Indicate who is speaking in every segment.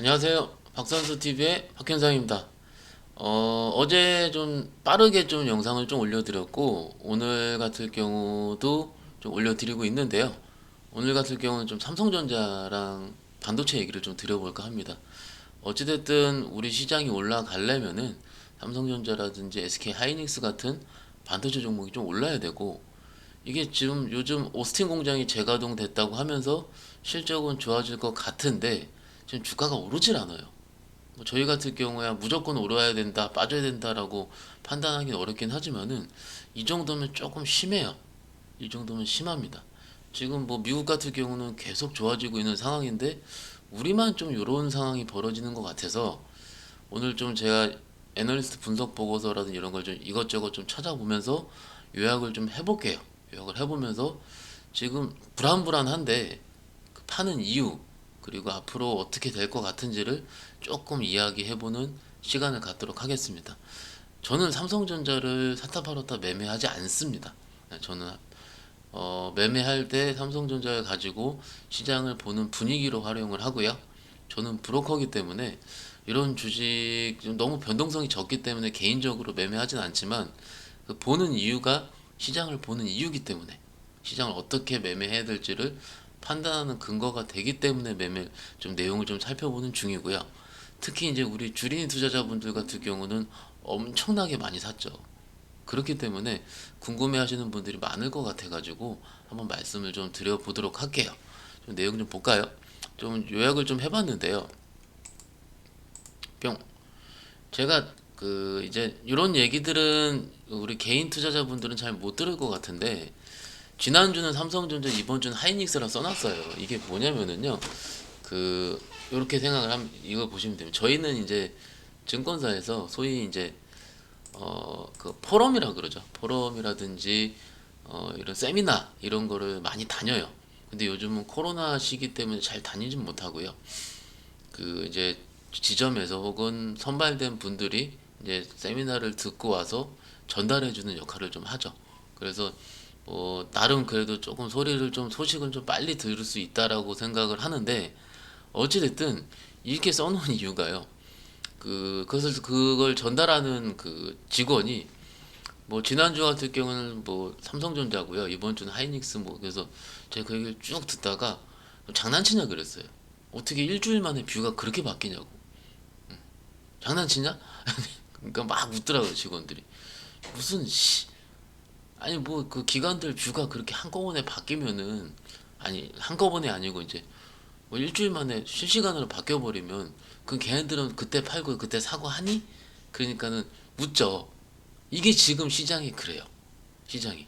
Speaker 1: 안녕하세요. 박선수TV의 박현상입니다. 어제 좀 빠르게 좀 영상을 좀 올려드렸고, 오늘 같은 경우도 좀 올려드리고 있는데요. 오늘 같은 경우는 좀 삼성전자랑 반도체 얘기를 좀 드려볼까 합니다. 어찌됐든 우리 시장이 올라가려면은 삼성전자라든지 SK 하이닉스 같은 반도체 종목이 좀 올라야 되고, 이게 지금 요즘 오스틴 공장이 재가동 됐다고 하면서 실적은 좋아질 것 같은데, 지금 주가가 오르질 않아요. 뭐 저희 같은 경우야 무조건 오르야 된다, 빠져야 된다라고 판단하기는 어렵긴 하지만은 이 정도면 조금 심해요. 이 정도면 심합니다. 지금 뭐 미국 같은 경우는 계속 좋아지고 있는 상황인데 우리만 좀 이런 상황이 벌어지는 것 같아서 오늘 좀 제가 애널리스트 분석 보고서라든 이런 걸 좀 이것저것 좀 찾아보면서 요약을 좀 해볼게요. 요약을 해보면서 지금 불안불안한데 그 파는 이유 그리고 앞으로 어떻게 될 것 같은지를 조금 이야기해보는 시간을 갖도록 하겠습니다. 저는 삼성전자를 사타 팔았다 매매하지 않습니다. 저는 매매할 때 삼성전자를 가지고 시장을 보는 분위기로 활용을 하고요. 저는 브로커기 때문에 이런 주식 너무 변동성이 적기 때문에 개인적으로 매매하진 않지만 그 보는 이유가 시장을 보는 이유기 때문에 시장을 어떻게 매매해야 될지를 판단하는 근거가 되기 때문에 매매 좀 내용을 좀 살펴보는 중이고요. 특히 이제 우리 주린 투자자분들 같은 경우는 엄청나게 많이 샀죠. 그렇기 때문에 궁금해하시는 분들이 많을 것 같아가지고 한번 말씀을 좀 드려보도록 할게요. 좀 내용 좀 볼까요? 좀 요약을 좀 해봤는데요. 뿅. 제가 그 이제 이런 얘기들은 우리 개인 투자자분들은 잘 못 들을 것 같은데 지난주는 삼성전자 이번 주는 하이닉스라 써놨어요. 이게 뭐냐면은요. 그 이렇게 생각을 하면 이거 보시면 됩니다. 저희는 이제 증권사에서 소위 이제 그 포럼이라 그러죠. 포럼이라든지 이런 세미나 이런 거를 많이 다녀요. 근데 요즘은 코로나 시기 때문에 잘 다니진 못하고요. 그 이제 지점에서 혹은 선발된 분들이 이제 세미나를 듣고 와서 전달해주는 역할을 좀 하죠. 그래서 뭐 나름 그래도 조금 소리를 좀 소식을 좀 빨리 들을 수 있다라고 생각을 하는데 어찌됐든 이렇게 써놓은 이유가요. 그걸 전달하는 그 직원이 뭐 지난주 같은 경우는 뭐 삼성전자고요. 이번 주는 하이닉스 뭐 그래서 제가 그 얘기를 쭉 듣다가 장난치냐 그랬어요. 어떻게 일주일 만에 뷰가 그렇게 바뀌냐고. 장난치냐? 그러니까 막 웃더라고요 직원들이. 무슨 씨 아니 뭐 그 기관들 뷰가 그렇게 한꺼번에 바뀌면은 아니 한꺼번에 아니고 이제 뭐 일주일 만에 실시간으로 바뀌어 버리면 그 걔네들은 그때 팔고 그때 사고 하니? 그러니까는 묻죠. 이게 지금 시장이 그래요. 시장이.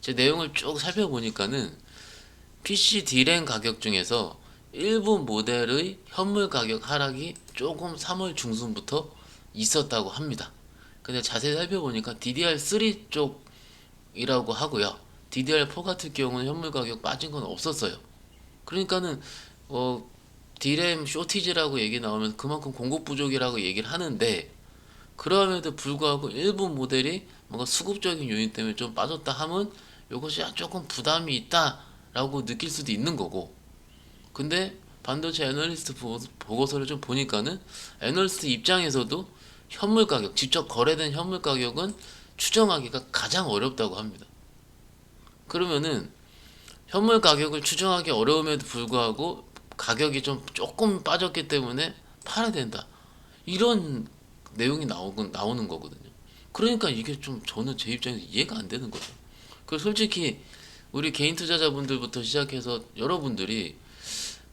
Speaker 1: 제 내용을 쭉 살펴보니까는 PC D램 가격 중에서 일부 모델의 현물 가격 하락이 조금 3월 중순부터 있었다고 합니다. 근데 자세히 살펴보니까 DDR3 쪽이라고 하고요. DDR4 같은 경우는 현물 가격 빠진 건 없었어요. 그러니까는 어 D램 쇼티지라고 얘기 나오면 그만큼 공급 부족이라고 얘기를 하는데 그럼에도 불구하고 일부 모델이 뭔가 수급적인 요인 때문에 좀 빠졌다 하면 이것이 조금 부담이 있다라고 느낄 수도 있는 거고 근데 반도체 애널리스트 보고서를 좀 보니까는 애널리스트 입장에서도 현물 가격, 직접 거래된 현물 가격은 추정하기가 가장 어렵다고 합니다. 그러면은 현물 가격을 추정하기 어려움에도 불구하고 가격이 좀 조금 빠졌기 때문에 팔아야 된다. 이런 내용이 나오는 거거든요. 그러니까 이게 좀 저는 제 입장에서 이해가 안 되는 거죠. 그 솔직히 우리 개인 투자자분들부터 시작해서 여러분들이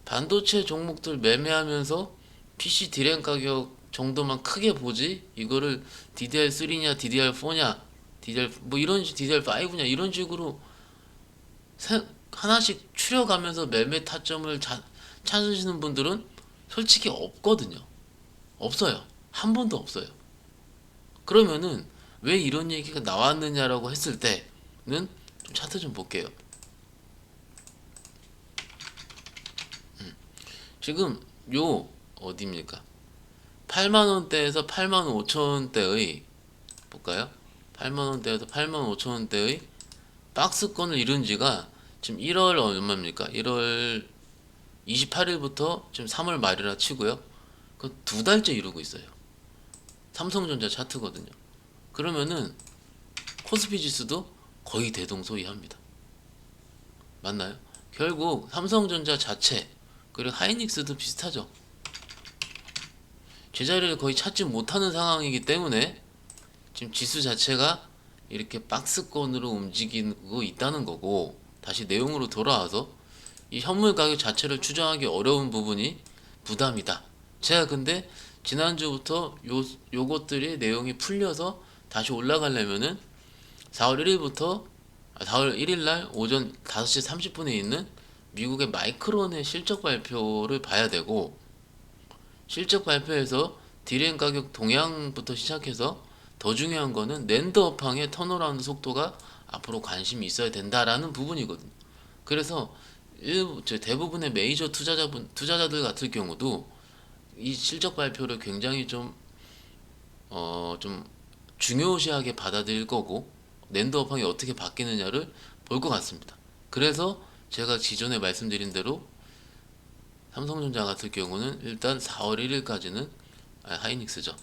Speaker 1: 반도체 종목들 매매하면서 PC 디램 가격 정도만 크게 보지 이거를 DDR3냐 DDR4냐 DDR 뭐 이런 DDR5냐 이런 식으로 하나씩 추려가면서 매매 타점을 찾으시는 분들은 솔직히 없거든요. 없어요. 한 번도 없어요. 그러면은 왜 이런 얘기가 나왔느냐라고 했을 때는 좀 차트 좀 볼게요. 지금 요 어디입니까? 8만 원대에서 8만 5천 원대의 볼까요? 8만 원대에서 8만 5천 원대의 박스권을 이룬 지가 지금 1월 얼마입니까? 1월 28일부터 지금 3월 말이라 치고요. 그 2달째 이루고 있어요. 삼성전자 차트거든요. 그러면은 코스피 지수도 거의 대동소이합니다. 맞나요? 결국 삼성전자 자체 그리고 하이닉스도 비슷하죠. 제자리를 거의 찾지 못하는 상황이기 때문에 지금 지수 자체가 이렇게 박스권으로 움직이고 있다는 거고, 다시 내용으로 돌아와서 이 현물 가격 자체를 추정하기 어려운 부분이 부담이다. 제가 근데 지난주부터 요것들이 내용이 풀려서 다시 올라가려면은 4월 1일부터 4월 1일날 오전 5시 30분에 있는 미국의 마이크론의 실적 발표를 봐야 되고, 실적 발표에서 디램 가격 동향부터 시작해서 더 중요한 거는 낸드 업황의 턴어라운드 속도가 앞으로 관심이 있어야 된다라는 부분이거든요. 그래서 대부분의 메이저 투자자들 같은 경우도 이 실적 발표를 굉장히 좀 중요시하게 받아들일 거고, 낸드 업황이 어떻게 바뀌느냐를 볼 것 같습니다. 그래서 제가 기존에 말씀드린 대로 삼성전자 같은 경우는 일단 4월 1일까지는 하이닉스죠.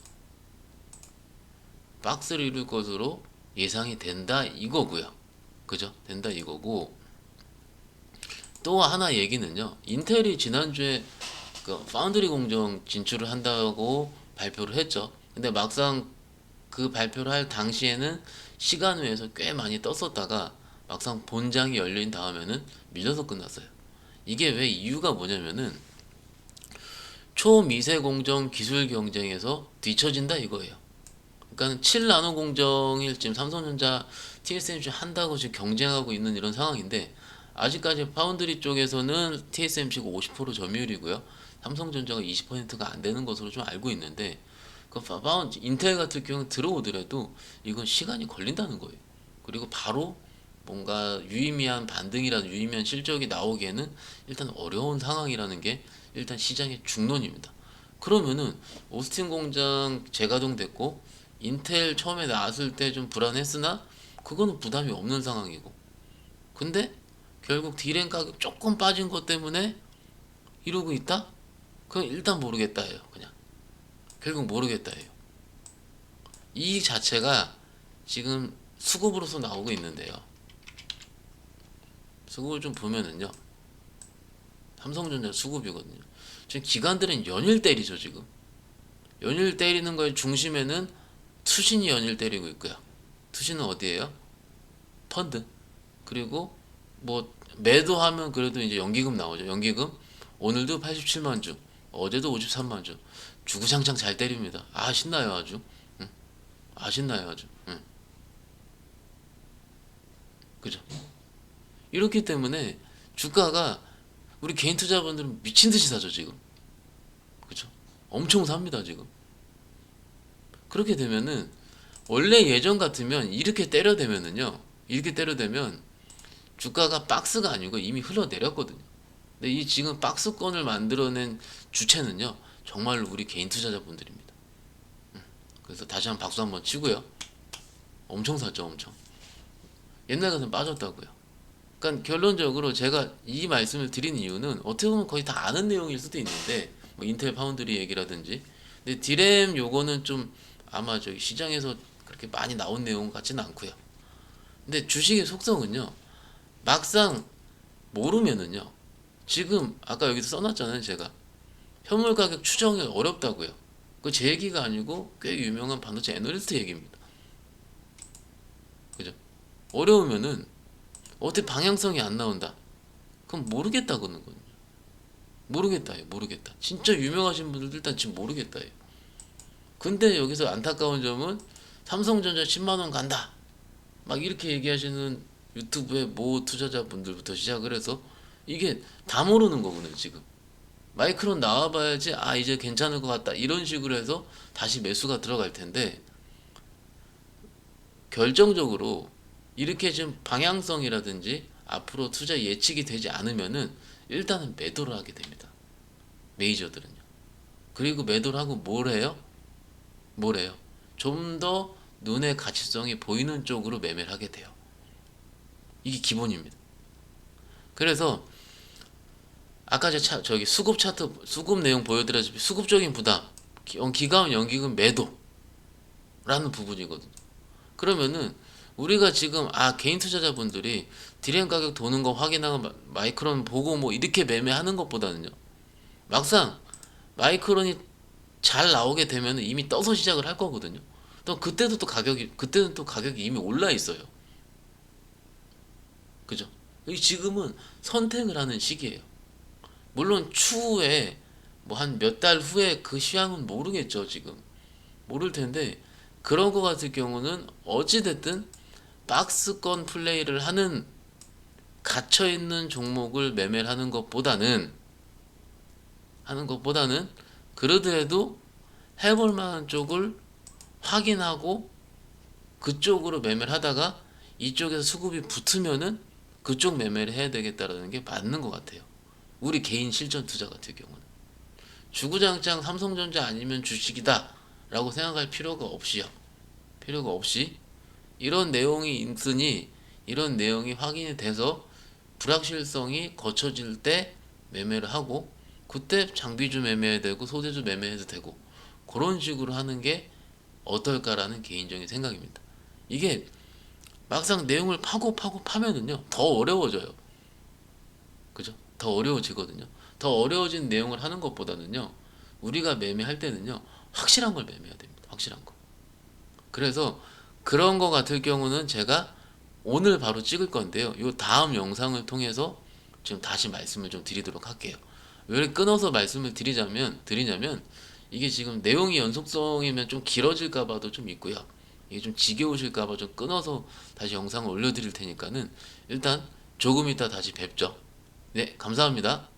Speaker 1: 박스를 이룰 것으로 예상이 된다 이거고요. 그죠? 된다 이거고, 또 하나 얘기는요. 인텔이 지난주에 그 파운드리 공정 진출을 한다고 발표를 했죠. 근데 막상 그 발표를 할 당시에는 시간외에서 꽤 많이 떴었다가 막상 본장이 열린 다음에는 밀려서 끝났어요. 이게 왜 이유가 뭐냐면은 초미세 공정 기술 경쟁에서 뒤처진다 이거예요. 그러니까 7나노 공정일 지금 삼성전자 TSMC 한다고 지금 경쟁하고 있는 이런 상황인데, 아직까지 파운드리 쪽에서는 TSMC가 50% 점유율이고요. 삼성전자가 20%가 안 되는 것으로 좀 알고 있는데, 인텔 같은 경우는 들어오더라도 이건 시간이 걸린다는 거예요. 그리고 바로 뭔가 유의미한 반등이라든 유의미한 실적이 나오기에는 일단 어려운 상황이라는 게 일단 시장의 중론입니다. 그러면은 오스틴 공장 재가동됐고 인텔 처음에 나왔을 때 좀 불안했으나 그거는 부담이 없는 상황이고, 근데 결국 디램 가격 조금 빠진 것 때문에 이러고 있다? 그건 일단 모르겠다 해요. 그냥 결국 모르겠다 해요. 이 자체가 지금 수급으로서 나오고 있는데요. 수급을 좀 보면은요, 삼성전자 수급이거든요. 지금 기관들은 연일 때리죠. 지금 연일 때리는 거의 중심에는 투신이 연일 때리고 있고요. 투신은 어디예요? 펀드. 그리고 뭐 매도하면 그래도 이제 연기금 나오죠. 연기금 오늘도 87만 주, 어제도 53만 주, 주구장창 잘 때립니다. 아 신나요 아주. 응? 아 신나요 아주. 응. 그죠? 이렇기 때문에 주가가 우리 개인 투자분들은 미친 듯이 사죠 지금. 그죠? 엄청 삽니다 지금. 그렇게 되면은 원래 예전 같으면 이렇게 때려대면 주가가 박스가 아니고 이미 흘러내렸거든요. 근데 이 지금 박스권을 만들어낸 주체는요, 정말로 우리 개인 투자자분들입니다. 그래서 다시 한번 박수 한번 치고요. 엄청 샀죠, 엄청. 옛날 같으면 빠졌다고요. 그러니까 결론적으로 제가 이 말씀을 드린 이유는 어떻게 보면 거의 다 아는 내용일 수도 있는데, 뭐 인텔 파운드리 얘기라든지, 근데 디램 요거는 좀 아마 저기 시장에서 그렇게 많이 나온 내용 같지는 않고요. 근데 주식의 속성은요, 막상 모르면은요, 지금 아까 여기서 써놨잖아요. 제가 현물 가격 추정이 어렵다고요. 그 제 얘기가 아니고 꽤 유명한 반도체 애널리스트 얘기입니다. 그죠? 어려우면은 어떻게 방향성이 안 나온다, 그럼 모르겠다고는 거든요. 모르겠다예요. 모르겠다. 진짜 유명하신 분들도 일단 지금 모르겠다예요. 근데 여기서 안타까운 점은 삼성전자 10만원 간다 막 이렇게 얘기하시는 유튜브의 모 투자자분들부터 시작을 해서 이게 다 모르는 거군요 지금. 마이크론 나와봐야지 아 이제 괜찮을 것 같다 이런 식으로 해서 다시 매수가 들어갈 텐데, 결정적으로 이렇게 좀 방향성이라든지 앞으로 투자 예측이 되지 않으면은 일단은 매도를 하게 됩니다. 메이저들은요. 그리고 매도를 하고 뭘 해요? 뭘 해요? 좀 더 눈의 가치성이 보이는 쪽으로 매매를 하게 돼요. 이게 기본입니다. 그래서 아까 저기 수급 차트, 수급 내용 보여드렸지만 수급적인 부담, 기관 연기금 매도라는 부분이거든요. 그러면은 우리가 지금 개인 투자자분들이 디램 가격 도는 거 확인하고 마이크론 보고 뭐 이렇게 매매하는 것보다는요, 막상 마이크론이 잘 나오게 되면 이미 떠서 시작을 할 거거든요. 또 그때는 또 가격이 이미 올라 있어요. 그죠? 지금은 선택을 하는 시기예요. 물론 추후에 뭐 한 몇 달 후에 그 시황은 모르겠죠. 지금 모를 텐데, 그런 거 같은 경우는 어찌됐든 박스권 플레이를 갇혀 있는 종목을 매매를 하는 것보다는 그러더라도 해볼 만한 쪽을 확인하고 그쪽으로 매매를 하다가 이쪽에서 수급이 붙으면은 그쪽 매매를 해야 되겠다라는 게 맞는 것 같아요. 우리 개인 실전 투자 같은 경우는 주구장창 삼성전자 아니면 주식이다 라고 생각할 필요가 없이 이런 내용이 있으니, 이런 내용이 확인이 돼서 불확실성이 거쳐질 때 매매를 하고, 그때 장비주 매매해야 되고 소재주 매매해도 되고, 그런 식으로 하는 게 어떨까라는 개인적인 생각입니다. 이게 막상 내용을 파면은요 더 어려워져요. 그죠? 더 어려워지거든요. 더 어려워진 내용을 하는 것보다는요, 우리가 매매할 때는요 확실한 걸 매매해야 됩니다. 확실한 거. 그래서 그런 거 같을 경우는 제가 오늘 바로 찍을 건데요, 요 다음 영상을 통해서 지금 다시 말씀을 좀 드리도록 할게요. 왜 끊어서 말씀을 드리냐면 이게 지금 내용이 연속성이면 좀 길어질까 봐도 좀 있고요, 이게 좀 지겨우실까 봐 좀 끊어서 다시 영상을 올려드릴 테니까는 일단 조금 이따 다시 뵙죠. 네, 감사합니다.